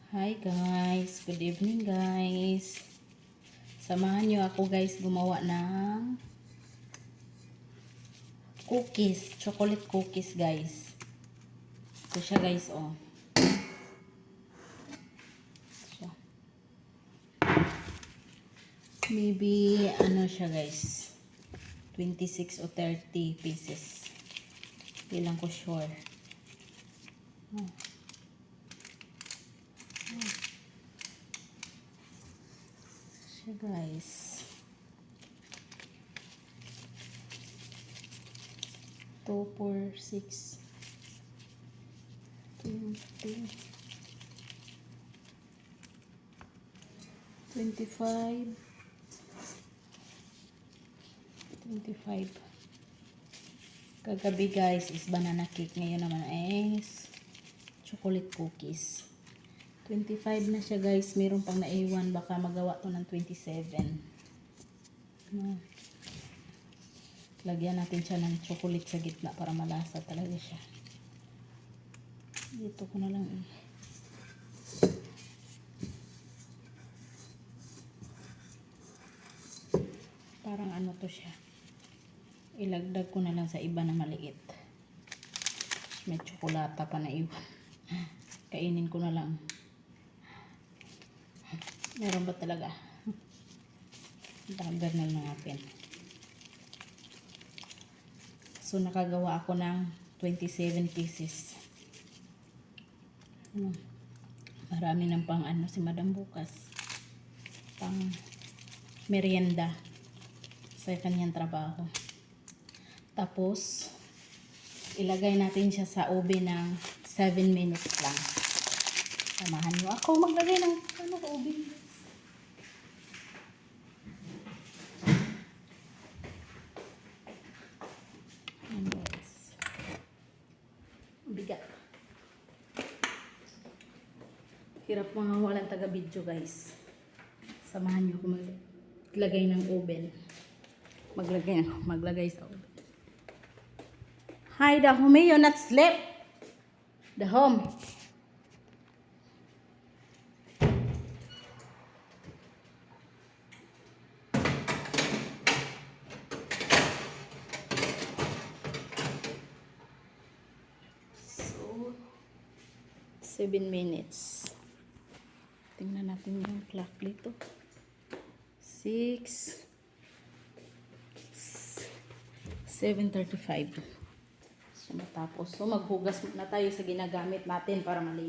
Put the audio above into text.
Hi guys, good evening guys. Samahan nyo ako guys gumawa ng cookies, chocolate cookies guys. Ito siya guys, oh. Siya. Maybe ano siya guys, 26 o 30 pieces. Hindi lang ko sure. Oh. Siya guys. 2, 4, 6, 20, 25, 25. Kagabi guys is banana cake. Ngayon naman is chocolate cookies. 25 na siya guys. Meron pang naiwan. Baka magawa to ng 27. Lagyan natin siya ng chocolate sa gitna para malasa talaga siya. Dito ko na lang parang ano to siya. Ilagdag ko na lang sa iba na maliit. May tsokolata pa na iwan. Kainin ko na lang. Meron ba talaga? Dagdag na lang natin. So, nakagawa ako ng 27 pieces. Marami ng pang ano si Madam bukas. Pang merienda sa kanyang trabaho. Tapos, ilagay natin siya sa oven ng 7 minutes lang. Samahan nyo ako maglagay ng oven. Ayan guys. Bigat. Hirap mga walang taga-video guys. Samahan nyo ako maglagay ng oven. Maglagay sa oven. Hi, the home, you not sleep. The home. So, 7 minutes. Tingnan natin yung clock dito. 7:35. So, matapos. So, maghugas na tayo sa ginagamit natin para malinis.